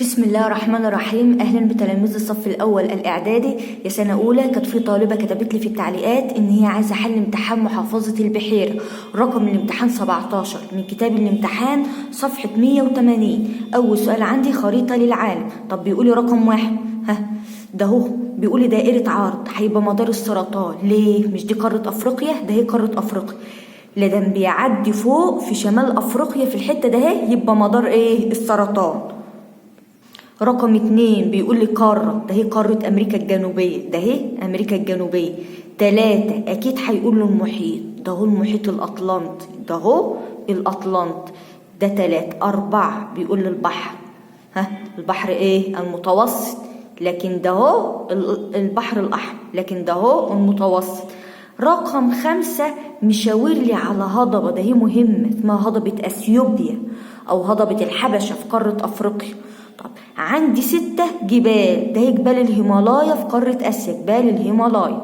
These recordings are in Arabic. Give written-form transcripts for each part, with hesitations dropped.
بسم الله الرحمن الرحيم. اهلا بتلاميذ الصف الاول الاعدادي يا سنه اولى. كانت في طالبه كتبت لي في التعليقات ان هي عايزه حل امتحان محافظه البحيره، رقم الامتحان 17 من كتاب الامتحان صفحه 180. اول سؤال عندي خريطه للعالم. طب بيقولي رقم 1 ده هو بيقولي دائره عرض هيبقى مدار السرطان. ليه؟ مش دي قاره افريقيا؟ ده هي قاره افريقيا، لدم بيعدي فوق في شمال افريقيا في الحته ده يبقى مدار ايه؟ السرطان. رقم 2 بيقول لي قارة، ده هي قارة أمريكا الجنوبية، ده هي أمريكا الجنوبية. 3 أكيد هيقول له المحيط، ده هو المحيط الأطلنطي، ده هو الأطلنطي ده 3. 4 بيقول لي البحر، البحر إيه؟ المتوسط، لكن ده هو البحر الأحمر، لكن ده هو المتوسط. رقم 5 مشاور لي على هضبة، ده هي مهمة، اسمها هضبة أثيوبيا أو هضبة الحبشة في قارة أفريقيا. طب عندي 6 جبال، ده هي جبال الهيمالايا في قارة آسيا، جبال الهيمالايا.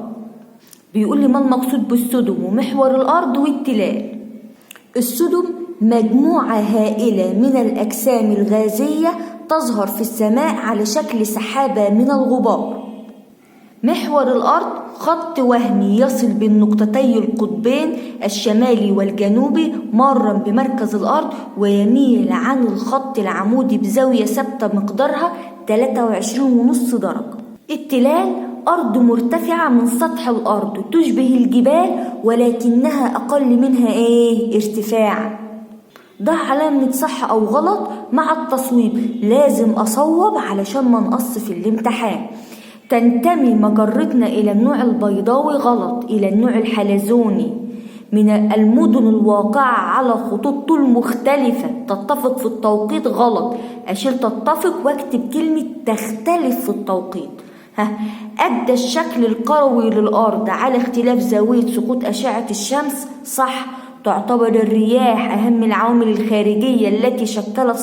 بيقول لي ما المقصود بالسدم ومحور الأرض والتلال؟ السدم مجموعة هائلة من الأجسام الغازية تظهر في السماء على شكل سحابة من الغبار. محور الأرض خط وهمي يصل بين نقطتي القطبين الشمالي والجنوبي مرا بمركز الأرض ويميل عن الخط العمودي بزاوية ثابتة مقدارها 23.5 درجة. التلال أرض مرتفعة من سطح الأرض تشبه الجبال ولكنها أقل منها ارتفاعا. ده علامة صح أو غلط مع التصويب، لازم أصوب علشان ما نقص في الامتحان. تنتمي مجرتنا إلى النوع البيضاوي، غلط، إلى النوع الحلزوني. من المدن الواقعة على خطوط طول مختلفة تتفق في التوقيت، غلط، أشيل تتفق واكتب كلمة تختلف في التوقيت. أدى الشكل الكروي للأرض على اختلاف زاوية سقوط أشعة الشمس، صح. تعتبر الرياح أهم العوامل الخارجية التي شكلت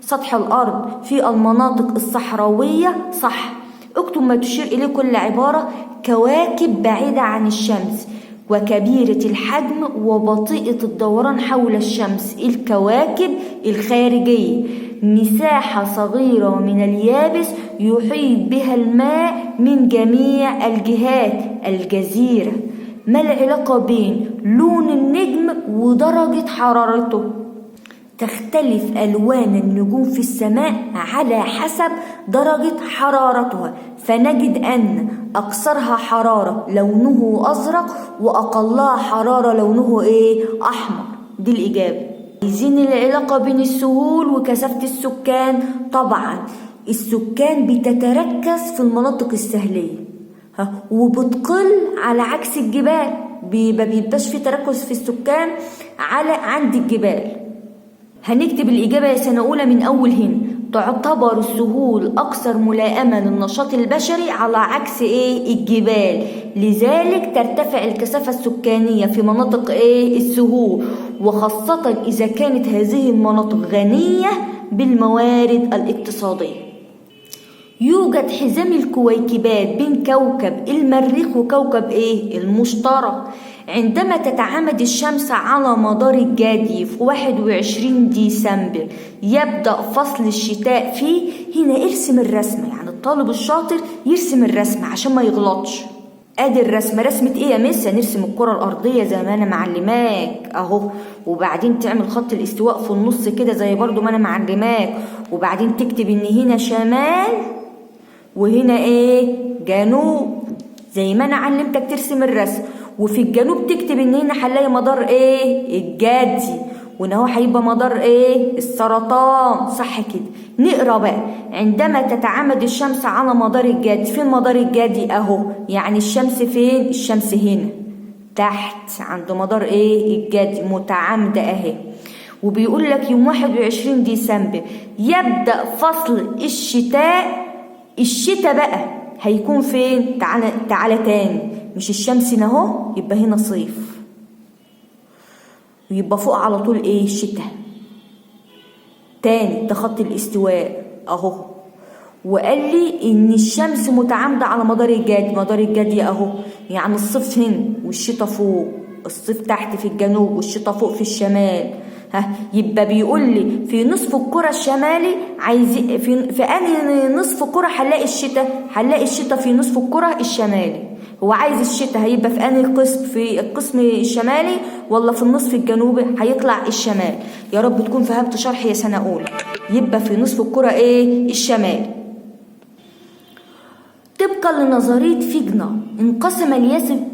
سطح الأرض في المناطق الصحراوية، صح. اكتب ما تشير إليه كل عبارة. كواكب بعيدة عن الشمس وكبيرة الحجم وبطيئة الدوران حول الشمس، الكواكب الخارجية. مساحة صغيرة من اليابس يحيط بها الماء من جميع الجهات، الجزيرة. ما العلاقة بين لون النجم ودرجة حرارته؟ تختلف ألوان النجوم في السماء على حسب درجة حرارتها، فنجد أن أكثرها حرارة لونه أزرق وأقلها حرارة لونه أحمر. دي الإجابة. عايزين العلاقة بين السهول وكثافة السكان. طبعا السكان بتتركز في المناطق السهلية وبتقل على عكس الجبال، بيبقاش في تركز في السكان عند الجبال. هنكتب الإجابة يا سنة أولى من أول هنا. تعتبر السهول أكثر ملائمة للنشاط البشري على عكس الجبال، لذلك ترتفع الكثافة السكانية في مناطق السهول، وخاصة إذا كانت هذه المناطق غنية بالموارد الاقتصادية. يوجد حزام الكويكبات بين كوكب المريخ وكوكب المشتري. عندما تتعامد الشمس على مدار الجدي في 21 ديسمبر يبدأ فصل الشتاء فيه. هنا ارسم الرسمة، يعني الطالب الشاطر يرسم الرسمة عشان ما يغلطش. ادي الرسمة. رسمة يا مس؟ هنرسم الكرة الأرضية زي ما أنا معلماك أهو، وبعدين تعمل خط الاستواء في النص كده زي برضو ما أنا معلماك، وبعدين تكتب إن هنا شمال وهنا جنوب زي ما أنا علمتك ترسم الرسم. وفي الجنوب تكتب ان هنا هنلاقي مدار الجدي، وان هو هيبقى مدار السرطان، صح كده. نقرا بقى. عندما تتعامد الشمس على مدار الجدي، فين مدار الجدي؟ اهو، يعني الشمس فين؟ الشمس هنا تحت عند مدار الجدي، متعامده اهي. وبيقول لك يوم 21 ديسمبر يبدأ فصل الشتاء. الشتاء بقى هيكون فين؟ تعالى تاني، مش الشمس هنا اهو، يبقى هنا صيف، ويبقى فوق على طول الشتاء. تاني ده خط الاستواء اهو. وقال لي ان الشمس متعامدة على مدار الجدي، مدار الجدي اهو، يعني الصيف هنا والشتاء فوق، الصيف تحت في الجنوب والشتاء فوق في الشمال، يبقى بيقول لي في نصف الكرة الشمالي عايز في انهي نصف كرة هنلاقي الشتاء؟ هنلاقي الشتاء في نصف الكرة الشمالي. هو عايز الشتاء هيبقى في انهي قسم؟ في القسم الشمالي ولا في النصف الجنوبي؟ هيطلع الشمال. يا رب تكون فهمت شرحي يا سنة اولى. يبقى في نصف الكرة الشمالي. طبقا لنظرية فيجنر انقسم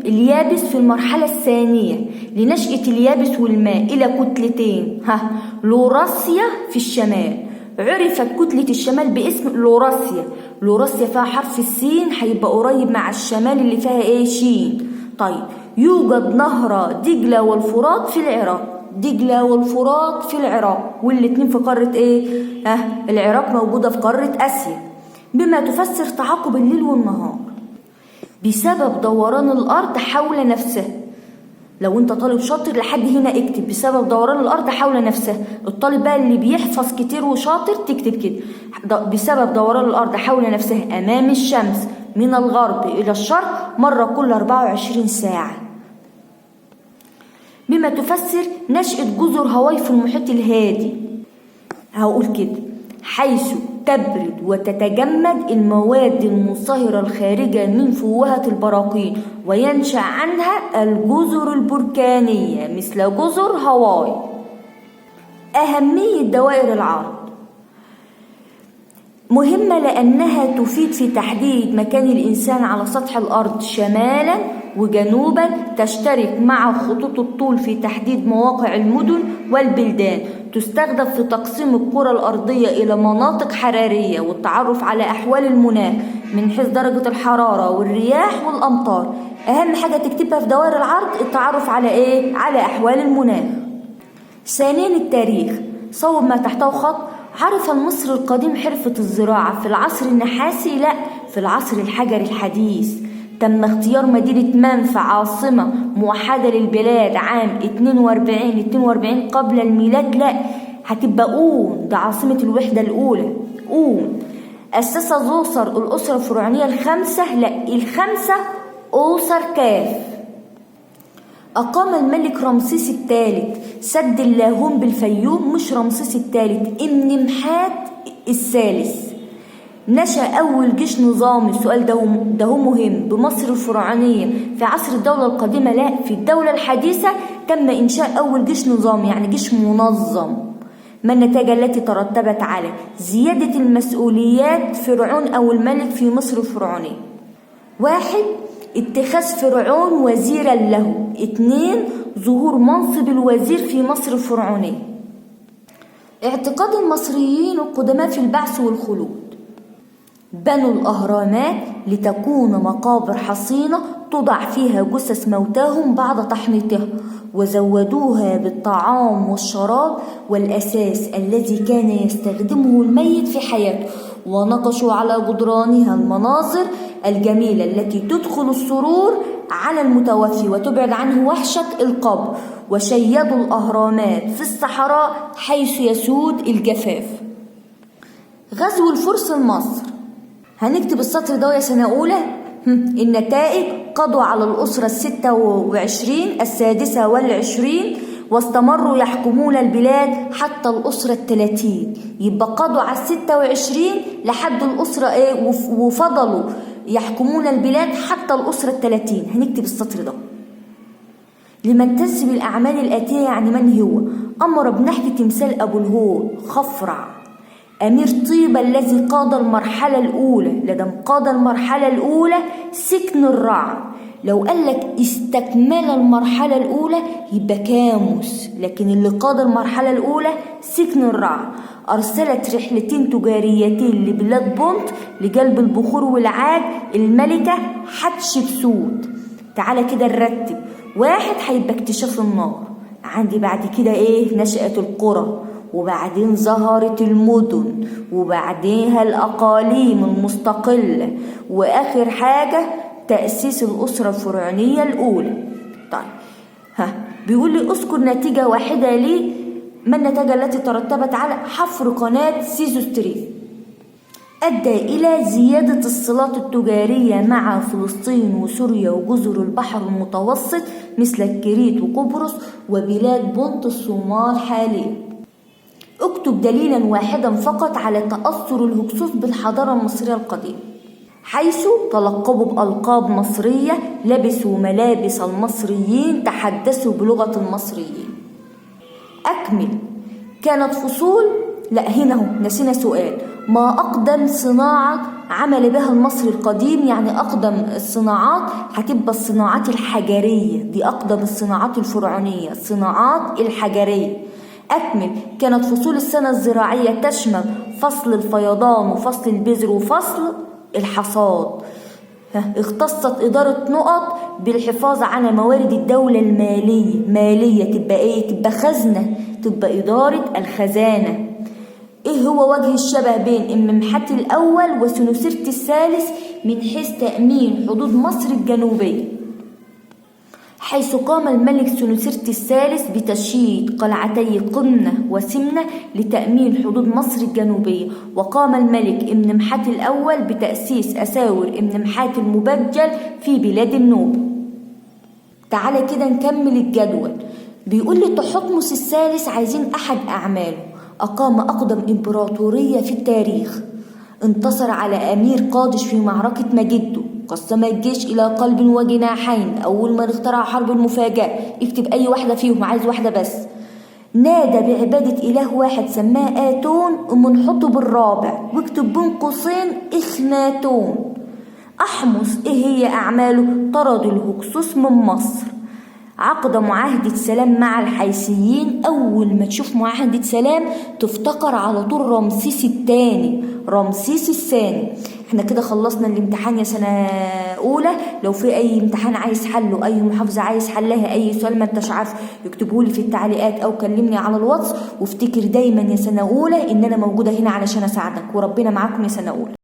اليابس في المرحلة الثانية لنشأة اليابس والماء إلى كتلتين، لوراسيا في الشمال. عرفت كتلة الشمال باسم لوراسيا. لوراسيا فيها حرف السين، هيبقى قريب مع الشمال اللي فيها شين. طيب، يوجد نهر دجلة والفرات في العراق. دجلة والفرات في العراق، والاتنين في قارة العراق موجودة في قارة آسيا. بما تفسر تعاقب الليل والنهار بسبب دوران الأرض حول نفسها. لو انت طالب شاطر لحد هنا اكتب بسبب دوران الأرض حول نفسها. الطالب بقى اللي بيحفظ كتير وشاطر تكتب كده بسبب دوران الأرض حول نفسها أمام الشمس من الغرب إلى الشرق مرة كل 24 ساعة. بما تفسر نشأة جزر هاواي في المحيط الهادي. هقول كده: حيث تبرد وتتجمد المواد المنصهرة الخارجة من فوهة البراكين وينشأ عنها الجزر البركانية مثل جزر هاواي. أهمية دوائر العرض مهمة لأنها تفيد في تحديد مكان الإنسان على سطح الأرض شمالا وجنوبا. تشترك مع خطوط الطول في تحديد مواقع المدن والبلدان. تستخدم في تقسيم الكرة الأرضية إلى مناطق حرارية والتعرف على أحوال المناخ من حيث درجة الحرارة والرياح والأمطار. أهم حاجة تكتبها في دوائر العرض التعرف على على أحوال المناخ. ثانيا التاريخ. صوب ما تحته خط. عرف المصري القديم حرفة الزراعة في العصر النحاسي؟ لا، في العصر الحجري الحديث. تم اختيار مدينة منف عاصمة موحدة للبلاد عام 42 قبل الميلاد. لا، هتبقى أون، ده عاصمة الوحدة الأولى أون. أسس زوسر الأسرة الفرعونية الخمسة؟ لا، الخمسة أوسر كاف. أقام الملك رمسيس الثالث سد اللاهون بالفيوم، مش رمسيس الثالث، إمنمحات الثالث. نشأ أول جيش نظامي، السؤال ده هو مهم، بمصر الفرعونية في عصر الدولة القديمة؟ لا، في الدولة الحديثة تم إنشاء أول جيش نظامي، يعني جيش منظم. ما النتائج التي ترتبت على زيادة المسؤوليات فرعون أو الملك في مصر الفرعونية؟ 1. اتخاذ فرعون وزيرا له. 2. ظهور منصب الوزير في مصر الفرعونية. اعتقاد المصريين القدماء في البعث والخلود. بنوا الأهرامات لتكون مقابر حصينة توضع فيها جثث موتاهم بعد تحنيطها، وزودوها بالطعام والشراب والأساس الذي كان يستخدمه الميت في حياته، ونقشوا على جدرانها المناظر الجميلة التي تدخل السرور على المتوفي وتبعد عنه وحشة القبر، وشيدوا الأهرامات في الصحراء حيث يسود الجفاف. غزو الفرس لمصر. هنكتب السطر ده يا سنة أولى. النتائج: قضوا على الأسرة 26 السادسة والعشرين واستمروا يحكمون البلاد حتى الأسرة 30. يبقى قضوا على 26 لحد الأسرة وفضلوا يحكمون البلاد حتى الأسرة 30. هنكتب السطر ده. لمن تنسب الأعمال الآتية يعني من هو؟ أمر بنحت تمثال أبو الهول خفرع. أمير طيبة الذي قاد المرحلة الأولى. لدم قاد المرحلة الأولى سكن الرع. لو قالك استكمال المرحلة الأولى يبقى كاموس، لكن اللي قاد المرحلة الأولى سكن الرع. أرسلت رحلتين تجاريتين لبلاد بونت لجلب البخور والعاج الملكة حتشبسوت. تعالى كده نرتب. 1 هيبقى اكتشاف النار. عندي بعد كده نشأة القرى، وبعدين ظهرت المدن، وبعديها الأقاليم المستقلة، وآخر حاجة تأسيس الأسرة الفرعونية الأولى. طيب بيقول لي اذكر نتيجة واحدة لي. ما النتيجة التي ترتبت على حفر قناة سيزوستري؟ أدى إلى زيادة الصلات التجارية مع فلسطين وسوريا وجزر البحر المتوسط مثل الكريت وقبرص وبلاد بنط الصومال حاليا. اكتب دليلا واحدا فقط على تأثر الهكسوس بالحضارة المصرية القديمة، حيث تلقبوا بألقاب مصرية، لبسوا ملابس المصريين، تحدثوا بلغة المصريين. أكمل. كانت فصول، لا هنا هو نسينا سؤال، ما أقدم صناعة عمل بها المصري القديم؟ يعني أقدم الصناعات هتبقى الصناعات الحجرية، دي أقدم الصناعات الفرعونية، الصناعات الحجرية. أكمل. كانت فصول السنة الزراعية تشمل فصل الفيضان وفصل البذر وفصل الحصاد. اختصت إدارة نقط بالحفاظ على موارد الدولة المالية. مالية تبقى إيه؟ تبقى خزنة، تبقى إدارة الخزانة. إيه هو وجه الشبه بين إممحات الأول وسنوسرت الثالث من حيث تأمين حدود مصر الجنوبية؟ حيث قام الملك سنوسرت الثالث بتشييد قلعتي قمنة وسمنة لتأمين حدود مصر الجنوبية، وقام الملك إمنمحات الأول بتأسيس أساور إمنمحات المبجل في بلاد النوبة. تعالى كده نكمل الجدول. بيقول لي تحتمس الثالث عايزين أحد أعماله. أقام أقدم إمبراطورية في التاريخ، انتصر على أمير قادش في معركة مجدو، قسم الجيش إلى قلب وجناحين، أول من اخترع حرب المفاجأة، اكتب أي واحدة فيهم، عايز واحدة بس. نادى بعبادة إله واحد سماه آتون، ومنحطه بالرابع، واكتب بين قوسين إخناتون. أحمس إيه هي أعماله؟ طرد الهكسوس من مصر، عقد معاهدة سلام مع الحيثيين. أول ما تشوف معاهدة سلام تفتكر على طول رمسيس الثاني، رمسيس الثاني. احنا كده خلصنا الامتحان يا سنة أولى. لو في أي امتحان عايز حله، أي محافظة عايز حلها، أي سؤال ما انتش عارف، اكتبهولي في التعليقات أو كلمني على الواتس. وافتكر دايما يا سنة أولى إن أنا موجودة هنا علشان أساعدك، وربنا معاكم يا سنة أولى.